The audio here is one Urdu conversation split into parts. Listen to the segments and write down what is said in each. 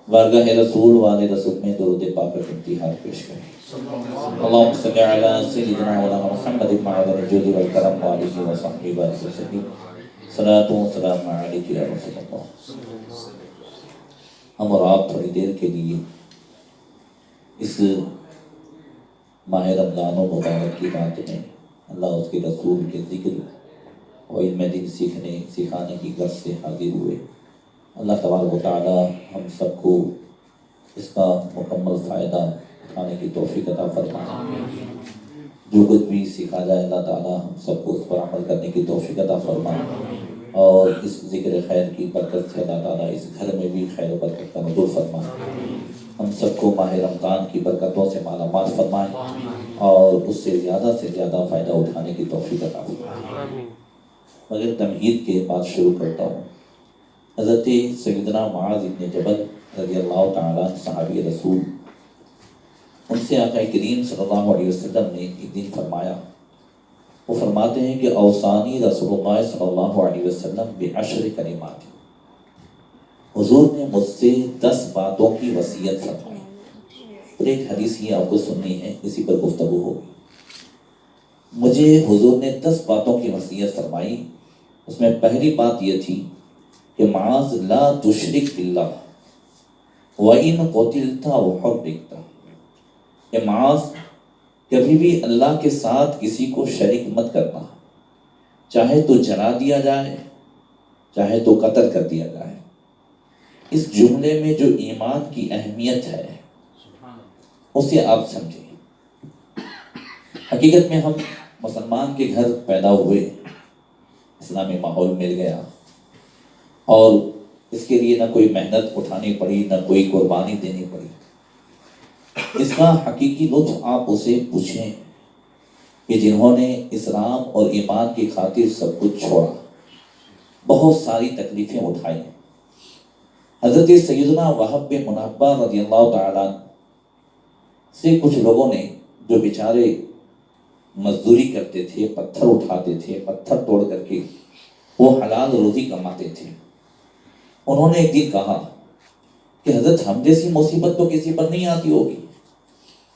بارگاہ رسول والے رسول میں درود پاک کا امتحان پیش کریں۔ اللہم صلی علی سیدنا مولانا محمد وعلی الجود والکرم وآلہ وصحبہ وسلم۔ صلاۃ و سلام علیک یا رسول اللہ۔ ہم اور آپ تھوڑی دیر کے لیے اس ماہ رمضان و مبارک کی بات میں اللہ اس کے رسول کے ذکر اور علم دین سیکھنے سکھانے کی غرض سے حاضر ہوئے۔ اللہ تبارک و تعالی ہم سب کو اس کا مکمل فائدہ اٹھانے کی توفیق عطا فرمائے۔ جو کچھ بھی سیکھا جائے اللہ تعالی ہم سب کو اس پر عمل کرنے کی توفیق عطا فرمائے، اور اس ذکر خیر کی برکت سے اللہ تعالیٰ اس گھر میں بھی خیر و برکت کا نزول فرمائے۔ ہم سب کو ماہ رمضان کی برکتوں سے مالا مال فرمائے اور اس سے زیادہ فائدہ اٹھانے کی توفیق عطا فرمائے۔ مگر تمہید کے بعد شروع کرتا ہوں۔ حضرت سیدنا معاذ بن جبل رضی اللہ تعالیٰ عنہ صحابی رسول، ان سے آقا کریم صلی اللہ علیہ وسلم نے ایک دن فرمایا، وہ فرماتے ہیں کہ اوصانی رسول اللہ صلی اللہ علیہ وسلم بعشر کلمات، حضور نے مجھ سے 10 باتوں کی وصیت فرمائی۔ اور ایک حدیث یہ آپ کو سننی ہے، اسی پر گفتگو ہوگی۔ مجھے حضور نے 10 باتوں کی وصیت فرمائی۔ اس میں پہلی بات یہ تھی کہ معاذ لا تشرک باللہ وَإِن قُتِلْتَ وَحُرِّقْتَ، کہ معاذ کبھی بھی اللہ کے ساتھ کسی کو شریک مت کرنا، چاہے تو جلا دیا جائے چاہے تو قتل کر دیا جائے۔ اس جملے میں جو ایمان کی اہمیت ہے اسے آپ سمجھیں۔ حقیقت میں ہم مسلمان کے گھر پیدا ہوئے، اسلامی ماحول مل گیا، اور اس کے لیے نہ کوئی محنت اٹھانی پڑی نہ کوئی قربانی دینی پڑی۔ اس کا حقیقی لطف آپ اسے پوچھیں کہ جنہوں نے اسلام اور ایمان کی خاطر سب کچھ چھوڑا، بہت ساری تکلیفیں اٹھائی۔ حضرت سیدنا وہب بن منبہ رضی اللہ تعالیٰ عنہ سے کچھ لوگوں نے، جو بیچارے مزدوری کرتے تھے، پتھر اٹھاتے تھے، پتھر توڑ کر کے وہ حلال روزی کماتے تھے، انہوں نے ایک دن کہا کہ حضرت ہم جیسی مصیبت تو کسی پر نہیں آتی ہوگی،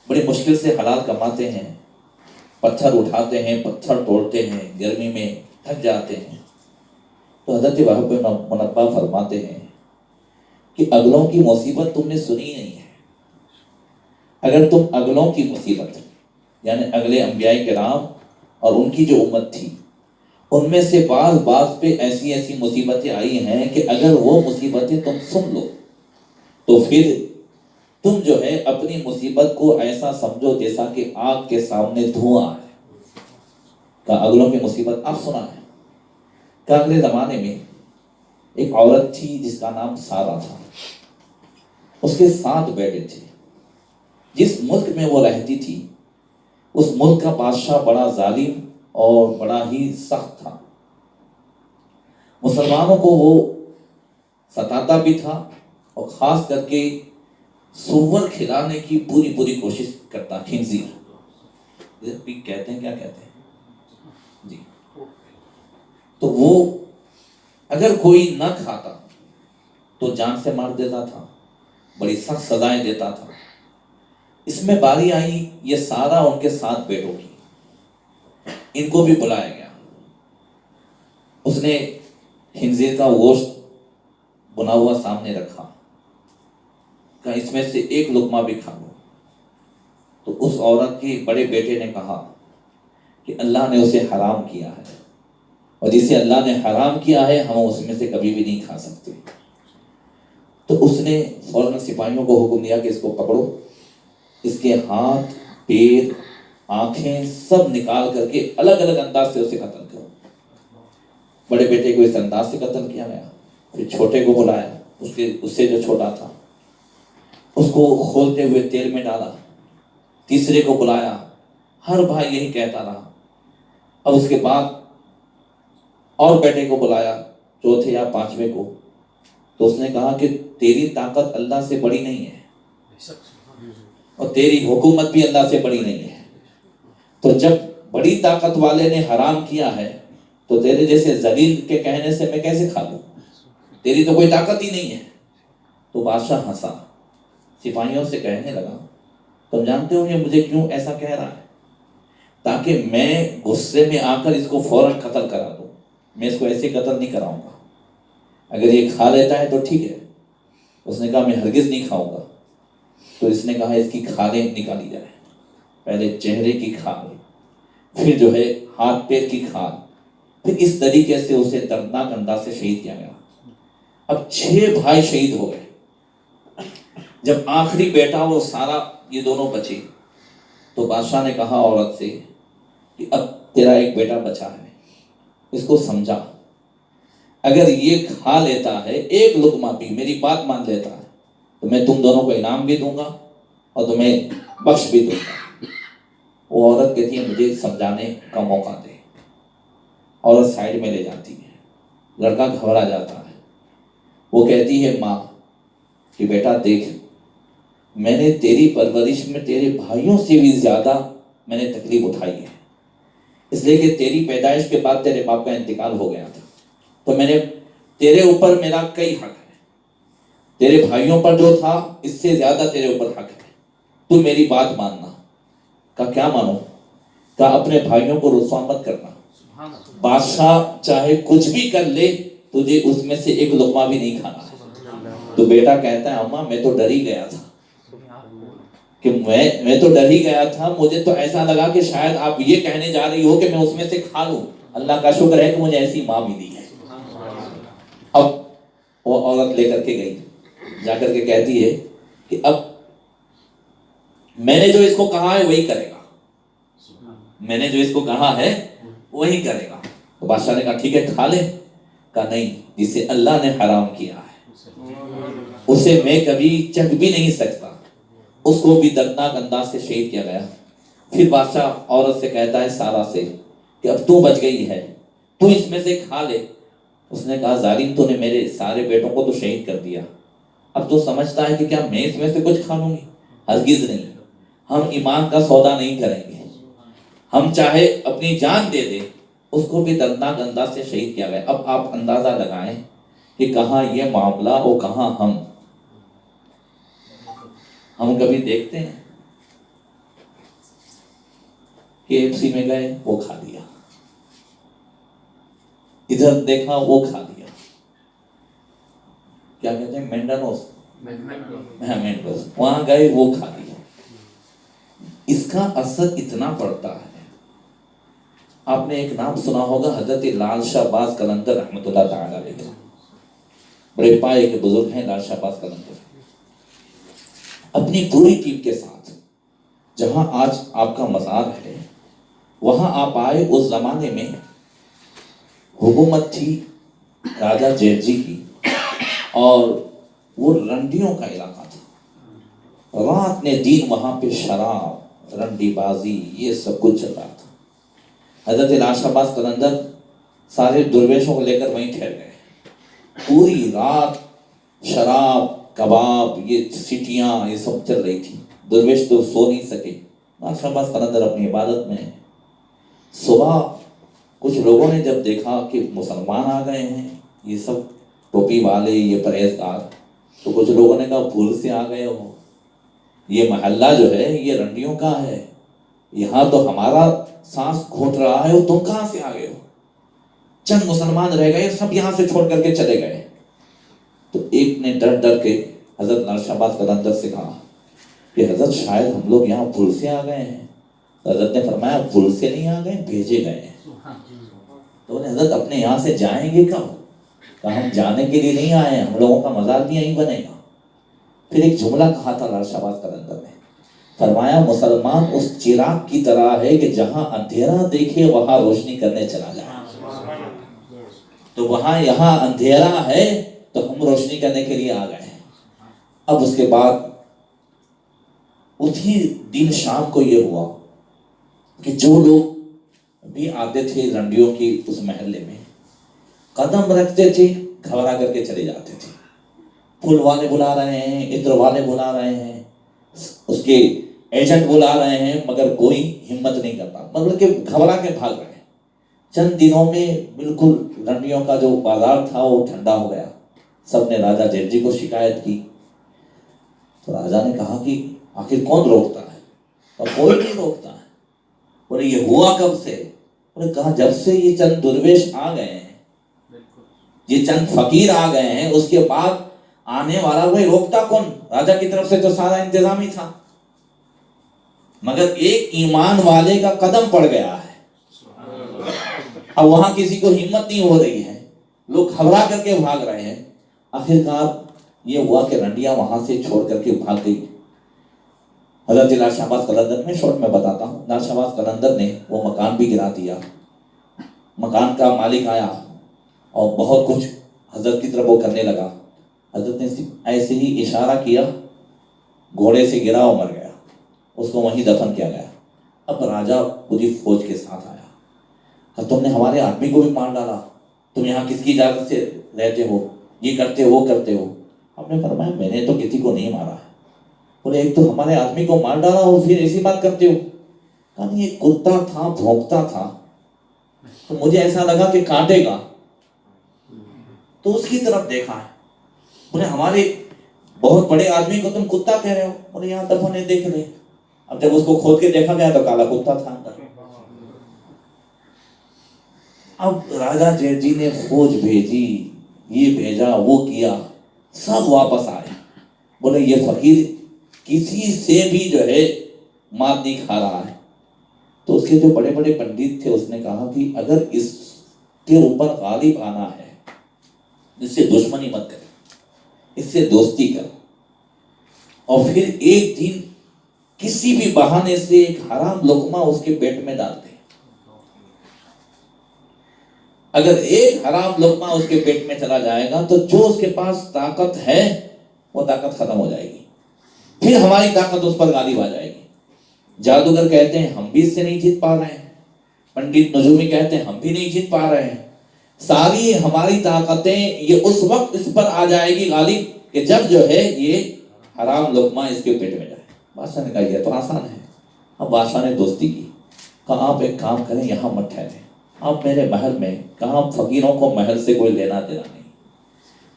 بڑی مشکل سے حلال کماتے ہیں، پتھر اٹھاتے ہیں، پتھر توڑتے ہیں، گرمی میں تھک جاتے ہیں۔ تو حضرت وہب بن منبہ فرماتے ہیں کہ اگلوں کی مصیبت تم نے سنی نہیں ہے۔ اگر تم اگلوں کی مصیبت، یعنی اگلے انبیاء کرام اور ان کی جو امت تھی، ان میں سے بعض پہ ایسی مصیبتیں آئی ہیں کہ اگر وہ مصیبتیں تم سن لو تو پھر تم جو ہے اپنی مصیبت کو ایسا سمجھو جیسا کہ آگ کے سامنے دھواں ہے۔ کہ اگلوں کی مصیبت آپ سنا ہے کہ اگلے زمانے میں ایک عورت تھی جس کا نام سارہ تھا، اس کے 7 بیٹے تھے۔ جس ملک میں وہ رہتی تھی اس ملک کا بادشاہ بڑا ظالم اور بڑا ہی سخت تھا، مسلمانوں کو وہ ستاتا بھی تھا، اور خاص کر کے سور کھلانے کی پوری کوشش کرتا، خنزیر کہتے ہیں، کیا کہتے ہیں جی۔ تو وہ اگر کوئی نہ کھاتا تو جان سے مار دیتا تھا، بڑی سخت سزائیں دیتا تھا۔ اس میں باری آئی یہ سارا ان کے 7 بیٹوں کی، ان کو بھی بلایا گیا۔ اس نے خنزیر کا گوشت بنا ہوا سامنے رکھا، کہ اس میں سے ایک لقمہ بھی کھا لو۔ تو اس عورت کے بڑے بیٹے نے کہا کہ اللہ نے اسے حرام کیا ہے، اور جسے اللہ نے حرام کیا ہے ہم اس میں سے کبھی بھی نہیں کھا سکتے۔ تو اس نے فوراً سپاہیوں کو حکم دیا کہ اس کو پکڑو، اس کے ہاتھ، پیر، آنکھیں سب نکال کر کے الگ الگ انداز سے اسے قتل کرو۔ بڑے بیٹے کو اس انداز سے قتل کیا گیا، پھر چھوٹے کو بلایا، اس سے جو چھوٹا تھا اس کو کھولتے ہوئے تیل میں ڈالا، تیسرے کو بلایا، ہر بھائی یہی کہتا رہا۔ اب اس کے بعد اور بیٹے کو بلایا، چوتھے یا 5ویں کو، تو اس نے کہا کہ تیری طاقت اللہ سے بڑی نہیں ہے، اور تیری حکومت بھی اللہ سے بڑی نہیں ہے، تو جب بڑی طاقت والے نے حرام کیا ہے تو تیرے جیسے ذلیل کے کہنے سے میں کیسے کھا لوں؟ تیری تو کوئی طاقت ہی نہیں ہے۔ تو بادشاہ ہنسا، سپاہیوں سے کہنے لگا تم جانتے ہو یہ مجھے کیوں ایسا کہہ رہا ہے؟ تاکہ میں غصے میں آ کر اس کو فوراً قتل کرا دوں۔ میں اس کو ایسے قتل نہیں کراؤں گا، اگر یہ کھا لیتا ہے تو ٹھیک ہے۔ اس نے کہا میں ہرگز نہیں کھاؤں گا۔ تو اس نے کہا اس کی کھالیں نکالی جائے، پہلے چہرے کی کھال، پھر جو ہے ہاتھ پیر کی کھال، پھر اس طریقے سے اسے دردناک انداز سے شہید کیا گیا۔ اب 6 بھائی شہید ہو گئے۔ جب آخری بیٹا وہ سارا یہ دونوں بچے، تو بادشاہ نے کہا عورت سے کہ اب تیرا ایک بیٹا بچا ہے، اس کو سمجھا، اگر یہ کھا لیتا ہے ایک لقمہ بھی، میری بات مان لیتا ہے، تو میں تم دونوں کو انعام بھی دوں گا اور تمہیں بخش بھی دوں گا۔ وہ عورت کہتی ہے مجھے سمجھانے کا موقع دے۔ عورت سائڈ میں لے جاتی ہے، لڑکا گھبرا جاتا ہے۔ وہ کہتی ہے ماں کہ بیٹا دیکھ، میں نے تیری پرورش میں تیرے بھائیوں سے بھی زیادہ میں نے تکلیف اٹھائی ہے، اس لیے کہ تیری پیدائش کے بعد تیرے باپ کا انتقال ہو گیا تھا، تو میں نے تیرے اوپر میرا کئی حق ہے، تیرے بھائیوں پر جو تھا اس سے زیادہ تیرے اوپر حق ہے، تو میری بات ماننا۔ کہا کیا مانو؟ کہا اپنے بھائیوں کو رسوا مت کرنا، بادشاہ چاہے کچھ بھی کر لے تجھے اس میں سے ایک لقمہ بھی نہیں کھانا ہے۔ تو بیٹا کہتا ہے اماں میں تو ڈر ہی گیا تھا کہ میں تو ڈر ہی گیا تھا، مجھے تو ایسا لگا کہ شاید آپ یہ کہنے جا رہی ہو کہ میں اس میں سے کھا لوں، اللہ کا شکر ہے کہ مجھے ایسی ماں ملی ہے۔ اب وہ عورت لے کر کے گئی، جا کر کے کہتی ہے کہ اب میں نے جو اس کو کہا ہے وہی کرے گا، میں نے جو اس کو کہا ہے وہی کرے گا۔ تو بادشاہ نے کہا ٹھیک ہے کھا لے۔ کہا نہیں، جسے اللہ نے حرام کیا ہے اسے میں کبھی چکھ بھی نہیں سکتا۔ اس کو بھی دردناک انداز سے شہید کیا گیا۔ پھر بادشاہ عورت سے کہتا ہے سارا سے کہ اب تو بچ گئی ہے، تو اس میں سے کھا لے۔ اس نے کہا ظالم تو نے میرے سارے بیٹوں کو تو شہید کر دیا، اب تو سمجھتا ہے کہ کیا میں اس میں سے کچھ کھا لوں گی؟ ہرگز نہیں، ہم ایمان کا سودا نہیں کریں گے، ہم چاہے اپنی جان دے دیں۔ اس کو بھی دردناک انداز سے شہید کیا گیا۔ اب آپ اندازہ لگائیں کہ کہاں یہ معاملہ اور کہاں ہم کبھی دیکھتے ہیں KFC میں گئے وہ کھا لیا، ادھر دیکھا وہ کھا لیا، کیا کہتے ہیں مینڈانوس، وہاں گئے وہ کھا لیا۔ اس کا اثر اتنا پڑتا ہے۔ آپ نے ایک نام سنا ہوگا حضرت لال شاہ باز قلندر رحمۃ اللہ تعالی علیہ، بڑے پائے کے بزرگ ہیں لال شاہ باز قلندر۔ اپنی پوری ٹیم کے ساتھ جہاں آج آپ کا مزار ہے وہاں آپ آئے۔ اس زمانے میں حکومت تھی راجہ جیت جی کی، اور وہ رنڈیوں کا علاقہ تھا، رات نے دن وہاں پہ شراب، رنڈی بازی، یہ سب کچھ چل رہا تھا۔ حضرت لال شاہ باز قلندر سارے درویشوں کو لے کر وہیں ٹھہر گئے۔ پوری رات شراب، کباب، یہ سیٹیاں یہ سب چل رہی تھی، درویش تو سو نہیں سکے، لال شاہ باز قلندر اپنی عبادت میں۔ صبح کچھ لوگوں نے جب دیکھا کہ مسلمان آ گئے ہیں، یہ سب ٹوپی والے، یہ پرہیزگار، تو کچھ لوگوں نے کہا بھول سے آ گئے ہو، یہ محلہ جو ہے یہ رنڈیوں کا ہے، یہاں تو ہمارا سانس گھوٹ رہا ہے، اور تم کہاں سے آ گئے ہو؟ چند مسلمان رہ گئے، سب یہاں سے چھوڑ کر کے چلے گئے۔ تو ایک نے ڈر ڈر کے حضرت لال شاہ باز قلندر سے کہا کہ حضرت شاید ہم لوگ یہاں بھول سے آ گئے ہیں۔ تو حضرت نے فرمایا بھول سے نہیں آ گئے، بھیجے گئے ہیں۔ تو حضرت اپنے یہاں سے جائیں گے کب؟ کہ ہم جانے کے لیے نہیں آئے ہیں، ہم لوگوں کا مزار بھی یہیں بنے گا۔ پھر ایک جملہ کہا تھا لال شاہ باز قلندر نے، فرمایا مسلمان اس چراغ کی طرح ہے کہ جہاں اندھیرا دیکھے وہاں روشنی کرنے چلا جائے۔ تو وہاں یہاں اندھیرا ہے تو ہم روشنی کرنے کے لیے آ گئے ہیں۔ اب اس کے بعد اسی دن شام کو یہ ہوا کہ جو لوگ بھی آتے تھے رنڈیوں کی اس محلے میں، قدم رکھتے تھے گھبرا کر کے چلے جاتے تھے۔ پھول والے بلا رہے ہیں، عطر والے بلا رہے ہیں، اس کے ایجنٹ بلا رہے ہیں، مگر کوئی ہمت نہیں کرتا، مطلب کہ گھبرا کے بھاگ رہے ہیں۔ چند دنوں میں بالکل رنڈیوں کا جو بازار تھا وہ ٹھنڈا ہو گیا۔ سب نے راجہ جیت جی کو شکایت کی تو راجا نے کہا کہ آخر کون روکتا ہے؟ اور کوئی نہیں روکتا ہے۔ بولے یہ ہوا کب سے؟ انہوں نے کہا جب سے یہ چند درویش آ گئے ہیں، یہ چند فقیر آ گئے ہیں، اس کے بعد آنے والا بھائی روکتا کون؟ راجا کی طرف سے تو سارا انتظام ہی تھا، مگر ایک ایمان والے کا قدم پڑ گیا ہے، اب وہاں کسی کو ہمت نہیں ہو رہی ہے، لوگ گھبرا کر کے بھاگ رہے ہیں۔ آخرکار یہ ہوا کہ رنڈیا وہاں سے چھوڑ کر کے بھاگ گئی۔ حضرت لال شہباز قلندر میں شارٹ میں بتاتا ہوں، لال شہباز قلندر نے وہ مکان بھی گرا دیا، مکان کا مالک آیا اور بہت کچھ حضرت کی طرف وہ کرنے لگا۔ حضرت نے ایسے ہی اشارہ کیا، گھوڑے سے گرا اور مر گیا، اس کو وہیں دفن کیا گیا۔ اب راجا پوری فوج کے ساتھ آیا، کہ تم نے ہمارے آدمی کو بھی مار ڈالا، تم یہاں کس کی اجازت سے رہتے ہو، یہ کرتے ہو وہ کرتے ہو؟ ہم نے فرمایا میں نے تو کسی کو نہیں مارا ہے۔ بولے ایک تو ہمارے آدمی کو مار ڈالا اور پھر ایسی بات کرتے ہو؟ کہا نہیں، ایک کتا تھا بھونکتا تھا تو مجھے ایسا لگا کہ کاٹے گا تو اس کی طرف دیکھا ہے۔ بولے ہمارے بہت بڑے آدمی کو تم کتا کہہ رہے ہو؟ بولے یہاں دفن ہے دیکھ لیں۔ اب جب اس کو کھود کے دیکھا گیا تو کالا کتا تھا اندر۔ اب راجا جیت جی نے فوج بھیجی، یہ بھیجا وہ کیا، سب واپس آئے۔ بولے یہ فقیر کسی سے بھی جو ہے مار نہیں کھا رہا ہے۔ تو اس کے جو بڑے بڑے پنڈت تھے اس نے کہا کہ اگر اس کے اوپر غالب آنا ہے، اس سے دشمنی مت کر، اس سے دوستی کر، اور پھر ایک دن کسی بھی بہانے سے ایک حرام لقمہ اس کے پیٹ میں ڈال دے۔ اگر ایک حرام لقمہ اس کے پیٹ میں چلا جائے گا تو جو اس کے پاس طاقت ہے وہ طاقت ختم ہو جائے گی، پھر ہماری طاقت اس پر غالب آ جائے گی۔ جادوگر کہتے ہیں ہم بھی اس سے نہیں جیت پا رہے ہیں، پنڈت نجومی کہتے ہیں ہم بھی نہیں جیت پا رہے ہیں، ساری ہماری طاقتیں یہ اس وقت اس پر آ جائے گی غالب کہ جب جو ہے یہ حرام لقمہ اس کے پیٹ میں جائے۔ بادشاہ نے کہا یہ تو آسان ہے۔ اب بادشاہ نے دوستی کی، کہا آپ ایک کام کریں، یہاں مت ٹھہریں، آپ میرے محل میں، کہا فقیروں کو محل سے کوئی لینا دینا نہیں،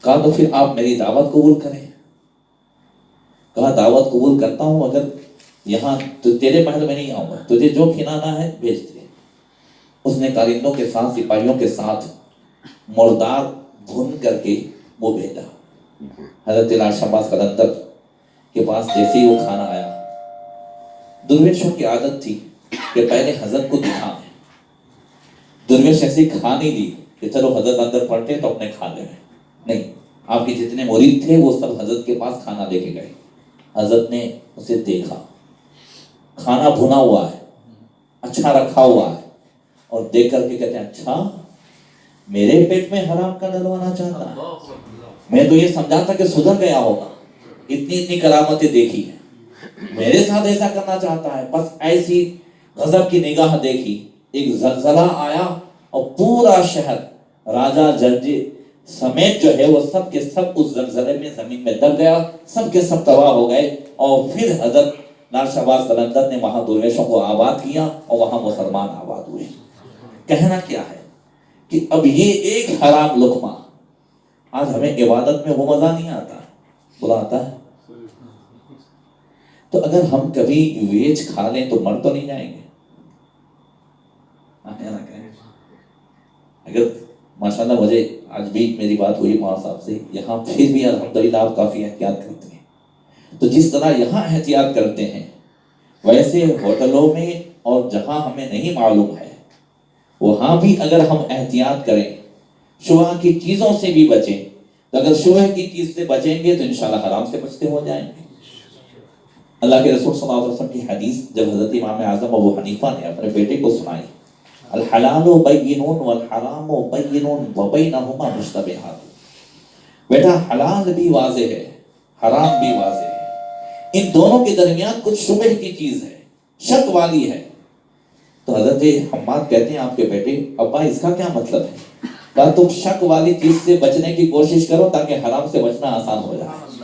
کہا تو پھر آپ میری دعوت قبول کریں۔ کہا دعوت قبول کرتا ہوں، اگر یہاں تو تیرے محل میں نہیں آؤں گا، تجھے جو کھلانا ہے بھیج دے۔ اس نے کارندوں کے ساتھ، سپاہیوں کے ساتھ مردار بھون کر کے وہ بھیجا۔ حضرت لال شہباز قلندر کے پاس جیسے ہی وہ کھانا آیا، درویشوں کی عادت تھی کہ پہلے حضرت کو دکھائیں، درویش ایسے کھا نہیں دی کہ چلو حضرت اندر پڑھتے تو اپنے کھا لیں، نہیں، آپ کے جتنے مرید تھے وہ سب حضرت کے پاس کھانا لے کے گئے۔ حضرت نے اسے دیکھا، کھانا بھنا ہوا ہے، اچھا رکھا ہوا ہے، اور دیکھ کر کے کہتے ہیں اچھا میرے پیٹ میں حرام کا ڈلوانا چاہتا ہے؟ میں تو یہ سمجھا تھا کہ سدھر گیا ہوگا، اتنی کرامتیں دیکھی ہیں، میرے ساتھ ایسا کرنا چاہتا ہے؟ بس ایسی غضب کی نگاہ دیکھی، ایک زلزلہ آیا اور پورا شہر راجا جرجی سمیت جو ہے وہ سب کے سب اس زلزلے میں زمین میں دب گیا، سب کے سب تباہ ہو گئے۔ اور پھر حضرت لال شہباز قلندر نے وہاں درویشوں کو آباد کیا اور وہاں مسلمان آباد ہوئے۔ کہنا کیا ہے کہ اب یہ ایک حرام لقمہ، آج ہمیں عبادت میں وہ مزہ نہیں آتا، بلا آتا ہے؟ تو اگر ہم کبھی ویج کھا لیں تو مر تو نہیں جائیں گے؟ اگر ماشاءاللہ مجھے آج بھی میری بات ہوئی ماں صاحب سے، یہاں پھر بھی الحمدللہ آپ کافی احتیاط کرتے ہیں، تو جس طرح یہاں احتیاط کرتے ہیں ویسے ہوٹلوں میں اور جہاں ہمیں نہیں معلوم ہے وہاں بھی اگر ہم احتیاط کریں، شبہ کی چیزوں سے بھی بچیں، تو اگر شبہ کی چیز سے بچیں گے تو انشاءاللہ حرام سے بچتے ہو جائیں گے۔ اللہ کے رسول صلی اللہ علیہ وسلم کی حدیث جب حضرت امام اعظم ابو حنیفہ نے اپنے بیٹے کو سنائی، الحلال بین والحرام بین وبینہما مشتبہات، بیٹا حلال بھی واضح ہے، حرام بھی واضح ہے، ان دونوں کے درمیان کچھ شبہ کی چیز ہے، شک والی ہے۔ تو حضرت حماد کہتے ہیں آپ کے بیٹے، ابا اس کا کیا مطلب ہے؟ کہا تم شک والی چیز سے بچنے کی کوشش کرو تاکہ حرام سے بچنا آسان ہو جائے۔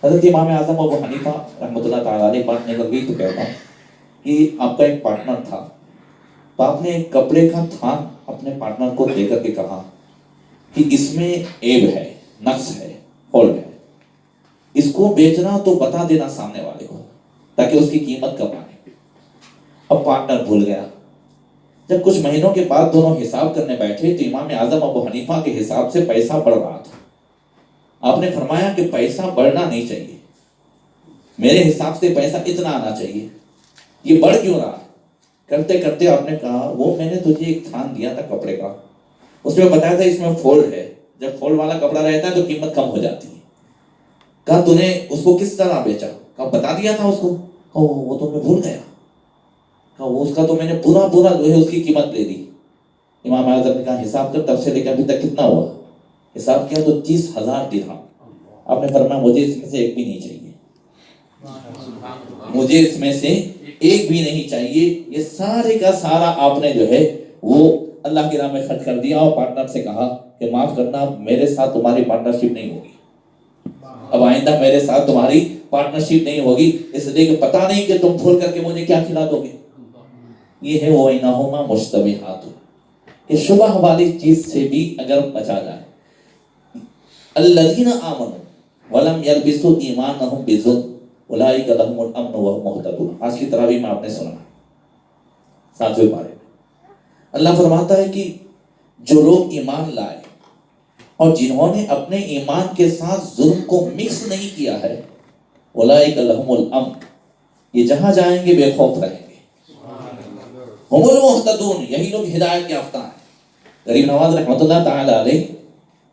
حضرت امام اعظم ابو حنیفہ رحمۃ اللہ تعالیٰ علیہ بات نکل گئی تو کہتا ہوں کہ آپ کا ایک پارٹنر تھا، تو آپ نے ایک کپڑے کا تھان اپنے پارٹنر کو دے کر کے کہا کہ اس میں عیب ہے، نقص ہے، فالٹ ہے، اس کو بیچنا تو بتا دینا سامنے والے کو تاکہ اس کی قیمت کم آئے۔ اب پارٹنر بھول گیا۔ جب کچھ مہینوں کے بعد دونوں حساب کرنے بیٹھے تو امام اعظم ابو حنیفہ کے حساب سے پیسہ بڑھ رہا تھا۔ آپ نے فرمایا کہ پیسہ بڑھنا نہیں چاہیے، میرے حساب سے پیسہ اتنا آنا چاہیے، یہ بڑھ کیوں رہا؟ کرتے کرتے آپ نے کہا وہ میں نے تجھے ایک تھان دیا تھا کپڑے کا، اس میں بتایا تھا اس میں فولڈ ہے، جب فولڈ والا کپڑا رہتا ہے تو قیمت کم ہو جاتی ہے۔ کہا تو نے اس کو کس طرح بیچا؟ کہا بتا دیا تھا اس کو۔ کہا وہ تو میں بھول گیا۔ کہا وہ اس کا تو میں نے پورا جو ہے اس کی قیمت لے دی۔ امام اعظم نے کہا حساب کر تب سے لے کے ابھی تک کتنا ہوا؟ حساب کیا تو 30,000 درہم۔ آپ نے فرمایا مجھے اس میں سے ایک بھی نہیں چاہیے، مجھے اس میں سے ایک بھی نہیں چاہیے، یہ سارے کا سارا آپ نے جو ہے وہ اللہ کی راہ میں خرچ کر دیا، اور پارٹنر سے کہا کہ معاف کرنا میرے ساتھ تمہاری پارٹنرشپ نہیں ہوگی، اب آئندہ میرے ساتھ تمہاری پارٹنرشپ نہیں ہوگی، اس لیے کہ پتہ نہیں کہ تم بھول کر کے مجھے کیا کھلا دو گے۔ یہ ہے وَإِنَّهُمَا مُشْتَبِهَاتٌ کہ شبہ والی چیز سے بھی اگر بچا جائے۔ الَّذِينَ آمَنُوا وَلَمْ يَلْبِسُوا إِيمَانَهُمْ بِظُلْمٍ أُولَٰئِكَ لَهُمُ الْأَمْنُ وَهُمْ مُهْتَدُونَ۔ آج کی تراویح میں آپ نے سنا 7ویں پارے میں اللہ فرماتا ہے کہ جو لوگ ایمان لائے اور جنہوں نے اپنے ایمان کے ساتھ ظلم کو مکس نہیں کیا ہے، أُولَٰئِكَ لَهُمُ الْأَمْنُ یہ جہاں جائیں گے بے خوف رہیں گے، ہم المہتدون یہی لوگ ہدایت یافتہ ہیں۔ غریب نواز رحمۃ اللہ تعالی علیہ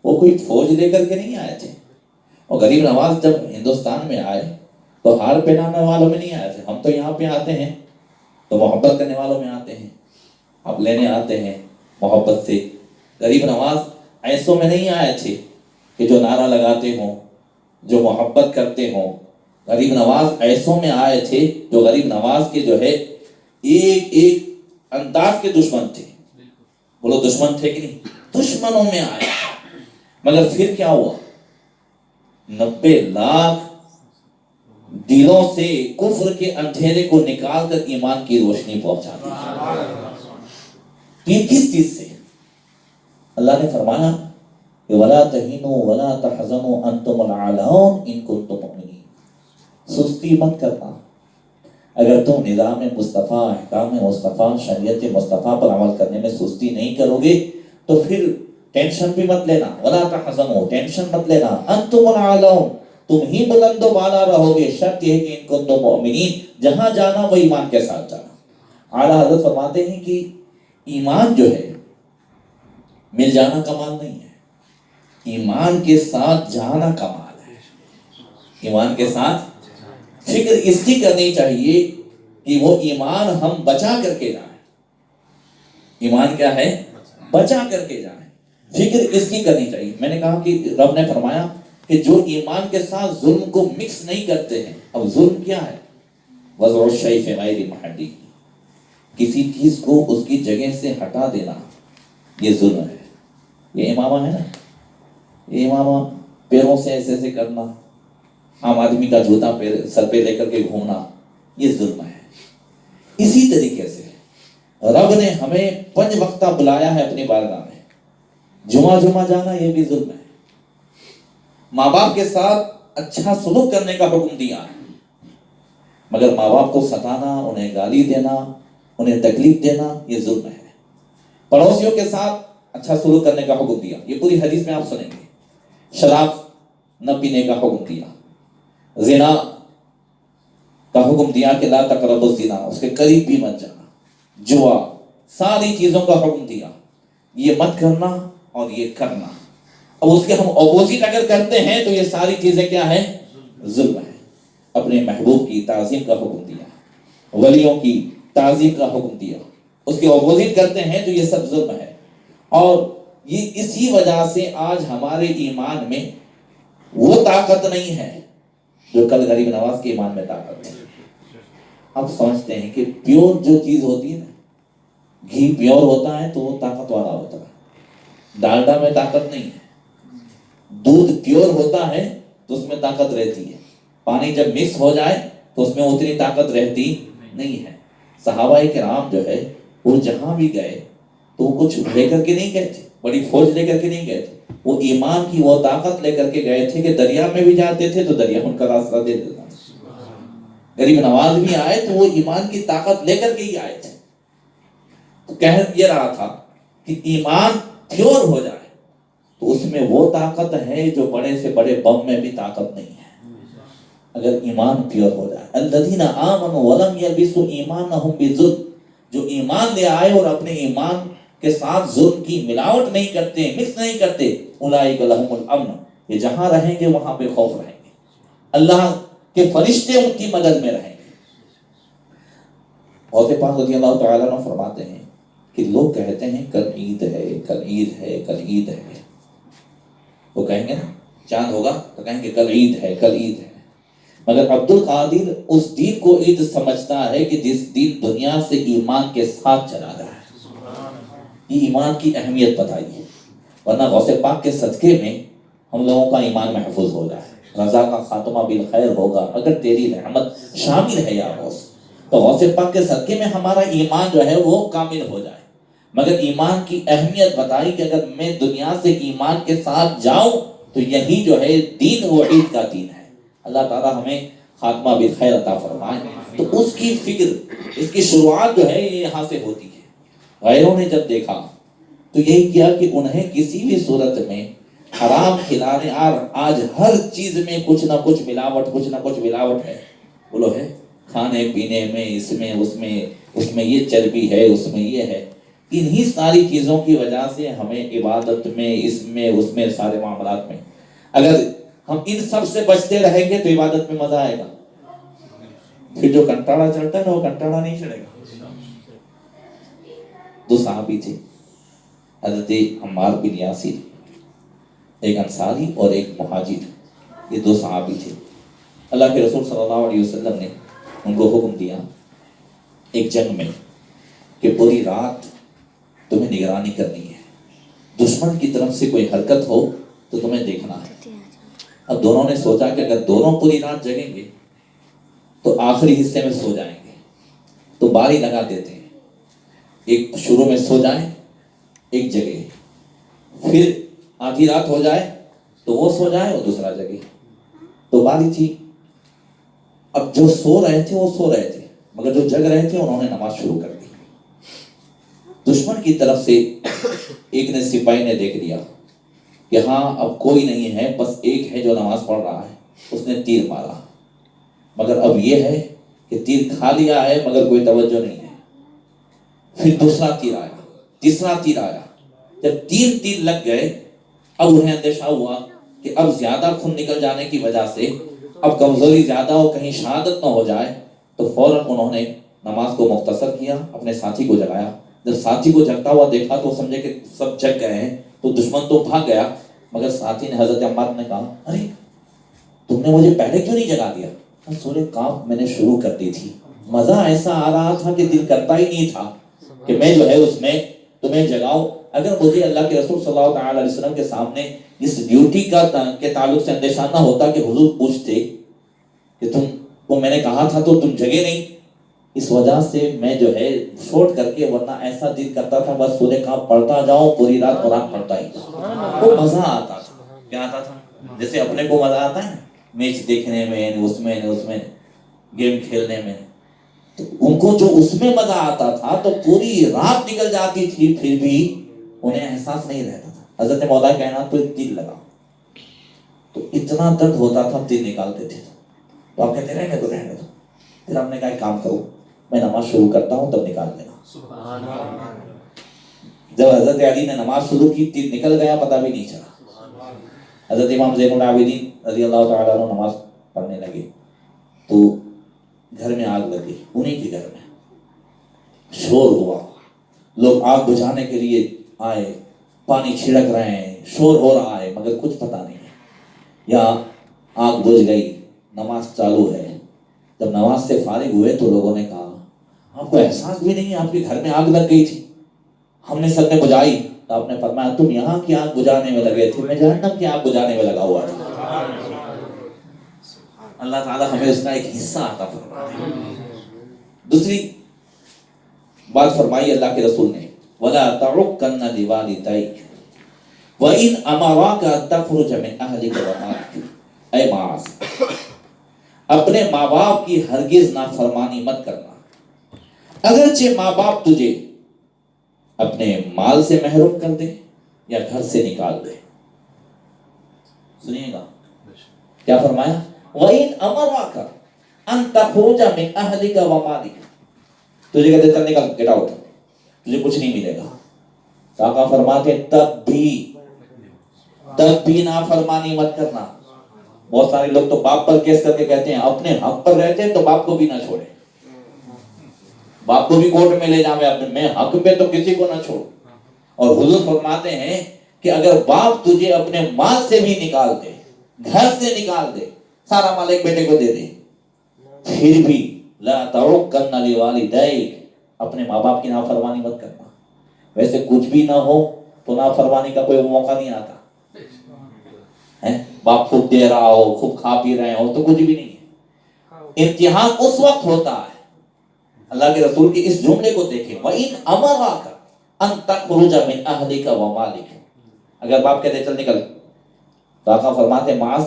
وہ کوئی فوج لے کر کے نہیں آئے تھے، اور غریب نواز جب ہندوستان میں آئے تو ہار پہنانے والوں میں نہیں آئے تھے۔ ہم تو یہاں پہ آتے ہیں تو محبت کرنے والوں میں آتے ہیں، اب لینے آتے ہیں محبت سے۔ غریب نواز ایسوں میں نہیں آئے تھے کہ جو نعرہ لگاتے ہوں، جو محبت کرتے ہوں۔ غریب نواز ایسوں میں آئے تھے جو غریب نواز کے جو ہے ایک انداز کے دشمن تھے۔ بولو دشمن تھے کہ نہیں؟ دشمنوں میں آئے۔ مگر پھر کیا ہوا؟ 90 لاکھ دلوں سے کفر کے اندھیرے کو نکال کر ایمان کی روشنی پہنچا دی۔ یہ کس چیز سے؟ اللہ نے فرمایا کہ وَلَا تَهِنُوا وَلَا تَحْزَنُوا أَنْتُمُ الْأَعْلَوْنَ إِن كُنتُم مُؤْمِنِينَ۔ سستی مت کرنا، اگر تم نظام مصطفیٰ، احکام مصطفیٰ، شریعت مصطفیٰ پر عمل کرنے میں سستی نہیں کرو گے تو پھر ٹینشن بھی مت لینا۔ وَلَا تَحْزَنُوا ٹینشن مت لینا، أَنْتُمُ الْأَعْلَوْنَ تم ہی بلند و بالا رہو گے، شرط یہ ہے کہ ان کنتم مؤمنین جہاں جانا وہ ایمان کے ساتھ جانا۔ اعلیٰ حضرت فرماتے ہیں کہ ایمان جو ہے مل جانا کمال نہیں ہے، ایمان کے ساتھ جانا کمال ہے۔ ایمان کے ساتھ فکر اس کی کرنی چاہیے کہ وہ ایمان ہم بچا کر کے جائیں۔ ایمان کیا ہے؟ بچا کر کے جائیں، فکر اس کی کرنی چاہیے۔ میں نے کہا کہ رب نے فرمایا کہ جو ایمان کے ساتھ ظلم کو مکس نہیں کرتے ہیں۔ اب ظلم کیا ہے؟ وضع الشیء فی غیر محلہ، کسی چیز کو اس کی جگہ سے ہٹا دینا، یہ ظلم ہے۔ یہ امامہ ہے نا، یہ امامہ پیروں سے ایسے ایسے کرنا، عام آدمی کا جوتا سر پہ لے کر کے گھومنا، یہ ظلم ہے۔ اسی طریقے سے رب نے ہمیں 5 وقتہ بلایا ہے اپنی بارگاہ میں، جمعہ جانا یہ بھی ظلم ہے۔ ماں باپ کے ساتھ اچھا سلوک کرنے کا حکم دیا ہے، مگر ماں باپ کو ستانا، انہیں گالی دینا، انہیں تکلیف دینا یہ ظلم ہے۔ پڑوسیوں کے ساتھ اچھا سلوک کرنے کا حکم دیا، یہ پوری حدیث میں آپ سنیں گے۔ شراب نہ پینے کا حکم دیا، زنا کا حکم دیا کہ لا تقربوا الزنا، اس کے قریب بھی مت جانا، جوا، ساری چیزوں کا حکم دیا، یہ مت کرنا اور یہ کرنا۔ اب اس کے ہم اپوزٹ اگر کرتے ہیں تو یہ ساری چیزیں کیا ہیں؟ ظلم ہے۔ اپنے محبوب کی تعظیم کا حکم دیا، ولیوں کی تعظیم کا حکم دیا، اس کے اپوزٹ کرتے ہیں تو یہ سب ظلم ہے۔ اور یہ اسی وجہ سے آج ہمارے ایمان میں وہ طاقت نہیں ہے جو کل غریب نواز کے ایمان میں طاقت تھی۔ اب سمجھتے ہیں کہ پیور جو چیز ہوتی ہے نا، گھی پیور ہوتا ہے تو وہ طاقت والا ہوتا ہے، ڈالڈا میں طاقت نہیں ہے۔ دودھ پیور ہوتا ہے تو اس میں طاقت رہتی ہے، پانی جب مکس ہو جائے تو اس میں اتنی طاقت رہتی نہیں ہے۔ صحابہ کرام جو ہے وہ جہاں بھی گئے تو وہ کچھ لے کر کے نہیں گئے تھے، بڑی فوج لے کر کے نہیں گئے تھے، وہ ایمان کی وہ طاقت لے کر کے گئے تھے کہ دریا میں بھی جاتے تھے تو دریا ان کا راستہ دے دیتا. غریب نواز بھی آئے تو وہ ایمان کی طاقت لے کر کے ہی آئے تھے. تو کہہ یہ رہا تھا کہ ایمان پیور ہو جائے تو اس میں وہ طاقت ہے جو بڑے سے بڑے بم میں بھی طاقت نہیں ہے. اگر ایمان پیور ہو جائے. الذین آمنوا ولم یلبسوا ایمانہم بظلم، جو ایمان لے آئے اور اپنے ایمان کے ساتھ ظلم کی ملاوٹ نہیں کرتے، مکس نہیں کرتے، اولئک لہم الامن، یہ جہاں رہیں گے وہاں پہ خوف رہیں گے، اللہ کے فرشتے ان کی مدد میں رہیں گے. غوث پاک رضی اللہ تعالیٰ عنہ فرماتے ہیں کہ لوگ کہتے ہیں کل عید ہے، کل عید ہے، کل عید ہے. وہ کہیں گے نا چاند ہوگا تو کہیں گے کل عید ہے، کل عید ہے. مگر عبد القادر اس دین کو عید سمجھتا ہے کہ جس دن دنیا سے ایمان کے ساتھ چلا رہا ہے. یہ ایمان کی اہمیت بتائیے، ورنہ غوث پاک کے صدقے میں ہم لوگوں کا ایمان محفوظ ہو جائے، رضا کا خاتمہ بالخیر ہوگا اگر تیری رحمت شامل ہے یا غوث. تو غوث پاک کے صدقے میں ہمارا ایمان جو ہے وہ کامل ہو جائے. مگر ایمان کی اہمیت بتائی کہ اگر میں دنیا سے ایمان کے ساتھ جاؤں تو یہی جو ہے دین وہ عید کا دین ہے. اللہ تعالیٰ ہمیں خاتمہ بالخیر عطا فرمائے. تو اس کی فکر، اس کی شروعات جو ہے یہ یہاں سے ہوتی ہے. غیروں نے جب دیکھا تو یہی کیا کہ انہیں کسی بھی صورت میں حرام کھلانے، آج ہر چیز میں کچھ نہ کچھ ملاوٹ ہے. بولو ہے کھانے پینے میں، اس میں اس میں یہ چربی ہے، اس میں یہ ہے. انہی ساری چیزوں کی وجہ سے ہمیں عبادت میں، اس میں سارے معاملات میں اگر ہم ان سب سے بچتے رہیں گے تو عبادت میں مزہ آئے گا. پھر جو کنٹاڑا چڑھتا ہے نا وہ کنٹاڑا نہیں چڑھے گا. دو صحابی تھے، حضرت عمار بن یاسر، ایک انصاری اور ایک مہاجر. یہ دو صحابی تھے. اللہ کے رسول صلی اللہ علیہ وسلم نے ان کو حکم دیا ایک جنگ میں کہ پوری رات تمہیں نگرانی کرنی ہے، دشمن کی طرف سے کوئی حرکت ہو تو تمہیں دیکھنا ہے. اب دونوں نے سوچا کہ اگر دونوں پوری رات جگیں گے تو آخری حصے میں سو جائیں گے، تو باری لگا دیتے ہیں، ایک شروع میں سو جائیں، ایک جگہ، پھر آدھی رات ہو جائے تو وہ سو جائے اور دوسرا جگہ. تو باری تھی. اب جو سو رہے تھے وہ سو رہے تھے، مگر جو جگ رہے تھے انہوں نے نماز شروع کر دی. دشمن کی طرف سے ایک نے سپاہی نے دیکھ لیا کہ ہاں اب کوئی نہیں ہے، بس ایک ہے جو نماز پڑھ رہا ہے. اس نے تیر مارا، مگر اب یہ ہے کہ تیر کھا لیا ہے مگر کوئی توجہ نہیں ہے. پھر دوسرا تیر آیا، تیسرا تیر آیا. جب 3 تیر لگ گئے اب انہیں اندیشہ ہوا کہ اب زیادہ خون نکل جانے کی وجہ سے اب کمزوری زیادہ ہو، کہیں شہادت نہ ہو جائے. تو فوراً انہوں نے نماز کو مختصر کیا، اپنے ساتھی کو جگایا. جب ساتھی کو جگتا ہوا دیکھا تو سمجھے کہ سب جگ گئے ہیں تو دشمن تو بھاگ گیا. مگر ساتھی نے حضرت عمار نے کہا ارے تم نے مجھے پہلے کیوں نہیں جگا دیا؟ سورہ کاف میں نے شروع کر دی تھی، مزہ ایسا آ رہا تھا کہ دل کرتا ہی نہیں تھا کہ میں جو ہے اس میں تمہیں جگاؤں. اگر مجھے اللہ کے رسول صلی اللہ علیہ وسلم کے سامنے اس ڈیوٹی کے تعلق سے اندیشہ نہ ہوتا کہ حضور پوچھتے کہ تم کو میں نے کہا تھا تو تم جگے نہیں، اس وجہ سے میں جو ہے چھوڑ کر کے، ورنہ ایسا دل کرتا تھا بس سورہ کاف پڑھتا جاؤں، پوری رات قرآن پڑھتا ہی جاؤں. وہ مزہ آتا تھا. کیا آتا تھا؟ جیسے اپنے کو مزہ آتا ہے میچ دیکھنے میں، اس میں گیم کھیلنے میں. تو ان کو جو اس میں مزہ آتا تھا تو پوری رات نکل جاتی تھی پھر بھی انہیں احساس نہیں رہتا تھا. حضرت مولا کائنات کو ایک تیر لگا تو اتنا درد ہوتا تھا، تیر نکالتے تھے تو آپ کہتے رہنے دو. پھر ہم نے کہا ایک کام کرو، میں نماز شروع کرتا ہوں تب نکال دینا. جب حضرت علی نے نماز شروع کی تیر نکل گیا، پتہ بھی نہیں چلا. حضرت امام زین العابدین رضی اللہ تعالیٰ عنہ نماز پڑھنے لگے تو گھر میں آگ لگی. انہیں کے گھر میں شور ہوا، لوگ آگ بجھانے کے لیے آئے، پانی چھڑک رہے ہیں، شور ہو رہا ہے مگر کچھ پتہ نہیں ہے. یا آگ بجھ گئی، نماز چالو ہے. جب نماز سے فارغ ہوئے تو لوگوں نے کہا آپ کو احساس بھی نہیں ہے آپ کے گھر میں آگ لگ گئی تھی، ہم نے سب نے بجھائی. تو آپ نے فرمایا تم یہاں کی آگ بجھانے میں لگے تھے، میں جہنم کی آگ بجھانے میں لگا ہوا تھا. اللہ تعالیٰ ہمیں اس کا ایک حصہ عطا فرمائے. دوسری بات فرمائی اللہ کے رسول نے وَلَا تَعُقَّنَّ لِوَالِدَيْكَ، وَإِنْ أَمَرَاكَ أَن تَخْرُجَ مِنْ أَهْلِكَ وَمَالِكَ، اے معاذ، اپنے ماں باپ کی ہرگز نافرمانی مت کرنا، اگرچہ ماں باپ تجھے اپنے مال سے محروم کر دے یا گھر سے نکال دے۔ سنیے گا کیا فرمایا، وَإِنْ أَمَرَاكَ أَن تَخْرُجَ مِنْ أَهْلِكَ وَمَالِكَ، تجھے کہتے چل نکل، گیٹ آؤٹ، تجھے کچھ نہیں ملے گا، آقا فرماتے تب بھی نافرمانی مت کرنا۔ بہت سارے لوگ تو باپ پر کیس کر کے کہتے ہیں اپنے حق پر رہتے ہیں تو باپ کو بھی نہ چھوڑے، باپ کو بھی کورٹ میں لے جاوے، اپنے میں حق پہ تو کسی کو نہ چھوڑ۔ اور حضور فرماتے ہیں کہ اگر باپ تجھے اپنے مال سے بھی نکال دے، گھر سے نکال دے، سارا مال ایک بیٹے کو دے دے، پھر بھی لا تعقن لوالدیک، اپنے ماں باپ کی نافرمانی مت کرنا۔ ویسے کچھ بھی نہ ہو تو نافرمانی کا کوئی موقع نہیں آتا ہے، باپ خوب دے رہا ہو، خوب کھا پی رہے ہو تو کچھ بھی نہیں ہے۔ امتحان اس وقت ہوتا ہے، اللہ کے رسول کے اس جملے کو دیکھیں، وَإِنْ أَمَرَاكَ أَن تَخْرُجَ مِنْ أَهْلِكَ وَمَالِكَ، اگر باپ کہتے چل نکل، تو آقا فرماتے معاذ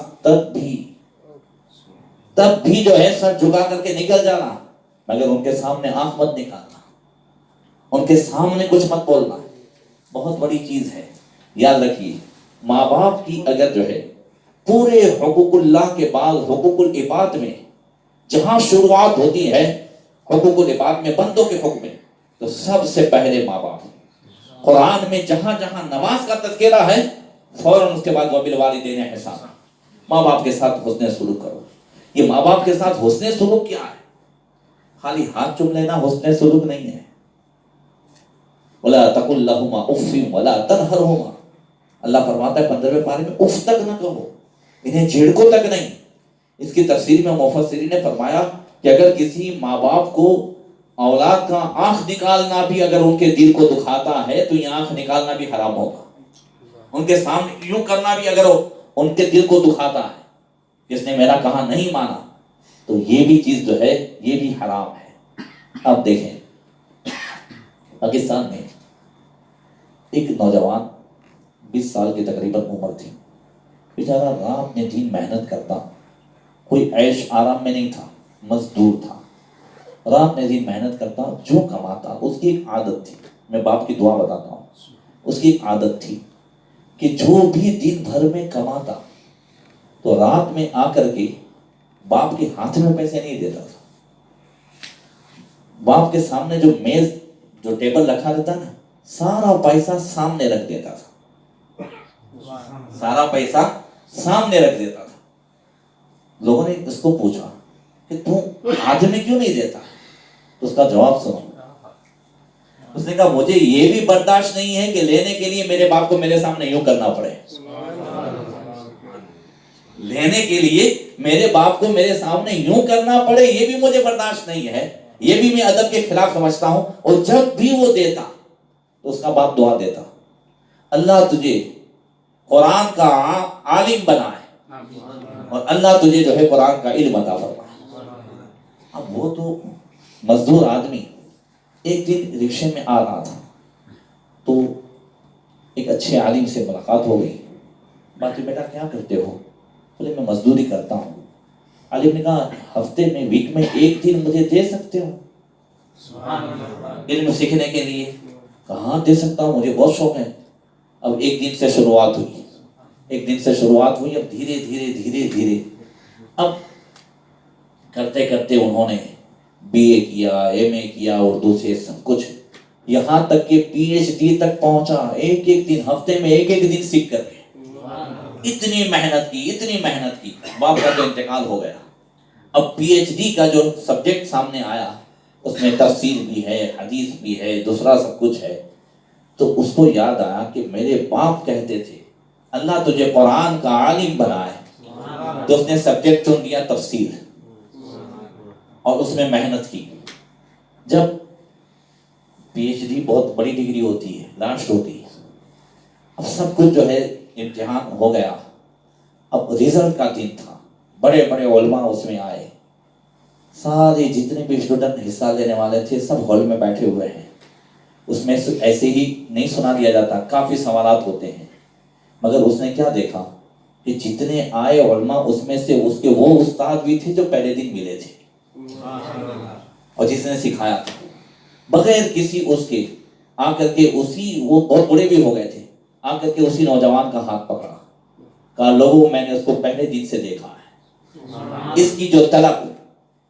تب بھی جو ہے سر جھکا کر کے نکل جانا، مگر ان کے سامنے آنکھ مت نکالنا، ان کے سامنے کچھ مت بولنا۔ بہت بڑی چیز ہے، یاد رکھیے، ماں باپ کی اگر جو ہے پورے حقوق اللہ کے بعد حقوق العباد میں جہاں شروعات ہوتی ہے، حقوق العباد میں بندوں کے حق میں، تو سب سے پہلے ماں باپ۔ قرآن میں جہاں جہاں نماز کا تذکرہ ہے، فوراً اس کے بعد وبالوالدین احسانا، ماں باپ کے ساتھ حسن سلوک کرو۔ یہ ماں باپ کے ساتھ حسن سلوک کیا ہے؟ خالی ہاتھ چوم لینا حسن سلوک نہیں ہے۔ وَلَا تَقُلْ لَهُمَا أُفٍّ وَلَا تَنْهَرْهُمَا، اللہ فرماتا ہے 15ویں پارے میں اف تک نہ کہو، انہیں جھڑکو تک نہیں۔ اس کی تفسیر میں مفسرین نے فرمایا کہ اگر کسی ماں باپ کو اولاد کا آنکھ نکالنا بھی اگر ان کے دل کو دکھاتا ہے تو یہ آنکھ نکالنا بھی حرام ہوگا، ان کے سامنے یوں کرنا بھی اگر ان کے دل کو دکھاتا ہے، جس نے میرا کہا نہیں مانا، تو یہ بھی چیز جو ہے یہ بھی حرام ہے۔ اب دیکھیں، پاکستان میں ایک نوجوان 20 سال کی تقریباً عمر تھی، بیچارہ رات میں دن محنت کرتا، کوئی عیش آرام میں نہیں تھا، مزدور تھا، رات میں دن محنت کرتا، جو کماتا اس کی ایک عادت تھی، میں باپ کی دعا بتاتا ہوں، اس کی ایک عادت تھی کہ جو بھی دن بھر میں کماتا تو رات میں آ کر کے باپ کے ہاتھ میں پیسے نہیں دیتا تھا، باپ کے سامنے جو میز جو ٹیبل رکھا رہتا نا، سارا پیسہ سامنے رکھ دیتا تھا، سارا پیسہ سامنے رکھ دیتا تھا۔ لوگوں نے اس کو پوچھا کہ تو ہاتھ میں کیوں نہیں دیتا؟ تو اس کا جواب سنو، اس نے کہا مجھے یہ بھی برداشت نہیں ہے کہ لینے کے لیے میرے باپ کو میرے سامنے یوں کرنا پڑے، لینے کے لیے میرے باپ کو میرے سامنے یوں کرنا پڑے، یہ بھی مجھے برداشت نہیں ہے، یہ بھی میں ادب کے خلاف سمجھتا ہوں۔ اور جب بھی وہ دیتا تو اس کا باپ دعا دیتا، اللہ تجھے قرآن کا عالم بنائے اور اللہ تجھے جو ہے قرآن کا علم عطا فرمائے۔ اب وہ تو مزدور آدمی ایک دن رکشے میں آ رہا تھا تو ایک اچھے عالم سے ملاقات ہو گئی، باقی بیٹا کیا کرتے ہو؟ بولے میں مزدوری کرتا ہوں۔ عالم نے کہا ہفتے میں ویک میں ایک دن مجھے دے سکتے ہو علم سیکھنے کے لیے؟ کہاں دے سکتا ہوں، مجھے بہت شوق ہے۔ اب ایک دن سے شروعات ہوئی، ایک دن سے شروعات ہوئی، اب دھیرے دھیرے دھیرے دھیرے اب کرتے کرتے انہوں نے بی اے کیا، ایم اے کیا، اردو سے سب کچھ، یہاں تک کہ پی ایچ ڈی تک پہنچا، ایک ایک دن ہفتے میں ایک ایک دن سیکھ کر کے۔ اتنی محنت کی، اتنی محنت کی، باپ کا تو انتقال ہو گیا۔ اب پی ایچ ڈی کا جو سبجیکٹ سامنے آیا اس میں تفسیر بھی ہے، حدیث بھی ہے، دوسرا سب کچھ ہے، تو اس کو یاد آیا کہ میرے باپ کہتے تھے اللہ تجھے قرآن کا عالم بنائے، تو اس نے سبجیکٹ چن لیا تفسیر اور اس میں محنت کی۔ جب پی ایچ ڈی بہت بڑی ڈگری ہوتی ہے، لاسٹ ہوتی ہے، اب سب کچھ جو ہے امتحان ہو گیا، اب ریزلٹ کا دن تھا، بڑے بڑے علماء اس میں آئے، سارے جتنے بھی اسٹوڈنٹ حصہ لینے والے تھے سب ہال میں بیٹھے ہوئے ہیں۔ اس میں ایسے ہی نہیں سنا دیا جاتا، کافی سوالات ہوتے ہیں۔ مگر اس نے کیا دیکھا کہ جتنے آئے علماء اس میں سے اس کے وہ استاد بھی تھے جو پہلے دن ملے تھے اور جس نے سکھایا تھا، بغیر کسی اس کے آ کر کے وہ بہت بڑے بھی ہو گئے تھے، آ کر کے اسی نوجوان کا ہاتھ پکڑا، کہا لوگوں میں نے اس کو پہلے دن سے دیکھا ہے، اس کی جو طلب،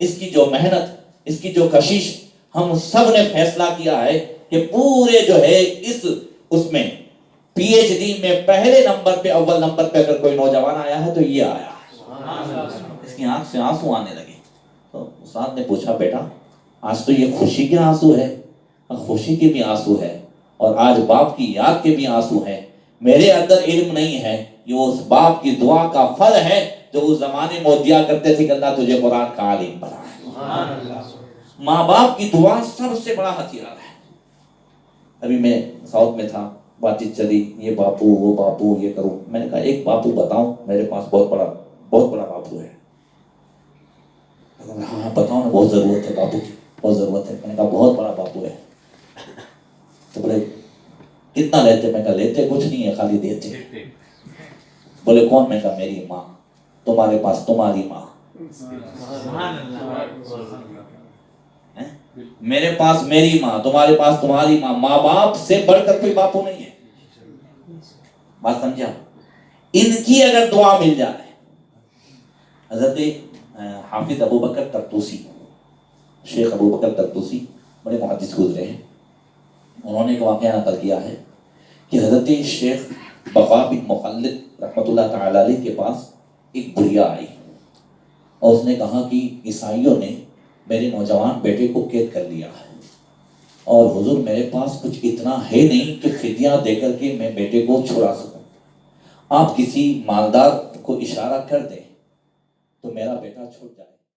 اس کی جو محنت، اس کی جو کشش، ہم سب نے فیصلہ کیا ہے کہ پورے جو ہے اس میں پی ایچ ڈی میں پہلے نمبر پہ، اول نمبر پہ اگر کوئی نوجوان آیا ہے تو یہ آیا ہے۔ اس کی آنکھ سے آنسو آنے لگے تو استاد نے پوچھا بیٹا آج تو یہ خوشی کے آنسو ہے؟ خوشی کے بھی آنسو ہے اور آج باپ کی یاد کے بھی آنسو ہے۔ میرے اندر علم نہیں ہے، یہ اس باپ کی دعا کا پھل ہے جو اس زمانے میں دیا کرتے تھے کہ اللہ تجھے قرآن کا عالم بنا۔ ماں باپ کی دعا سب سے بڑا ہتھیار ہے۔ ابھی میں ساؤتھ میں تھا، بات چیت چلی، یہ باپو وہ باپو یہ کرو، میں نے کہا ایک باپو بتاؤ، میرے پاس بہت بڑا باپو ہے۔ ہاں بتاؤ نا، بہت ضرورت ہے باپو کی، بہت ضرورت ہے۔ میں نے کہا بہت بڑا باپو ہے۔ تو بولے کتنا لیتے؟ میں کہا لیتے کچھ نہیں ہے، خالی دیتے۔ بولے کون؟ میں کہا میری ماں۔ تمہارے پاس تمہاری ماں، میرے پاس میری ماں، تمہارے پاس تمہاری ماں۔ ماں باپ سے بڑھ کر کوئی باپو نہیں ہے۔ بات سمجھا؟ ان کی اگر دعا مل جائے، حضرت حافظ ابو بکر طرطوسی، شیخ ابو بکر طرطوسی بڑے محدث گزرے ہیں، انہوں نے ایک واقعہ نقل کیا ہے کہ حضرت شیخ بقا بن مخلد رحمۃ اللہ تعالی علیہ کے پاس ایک بڑھیا آئی اور اس نے کہا کہ عیسائیوں نے میرے نوجوان بیٹے کو قید کر لیا ہے اور حضور میرے پاس کچھ اتنا ہے نہیں کہ فدیہ دے کر کے میں بیٹے کو چھڑا سکوں، آپ کسی مالدار کو اشارہ کر دیں تو میرا بیٹا چھوٹ جائے۔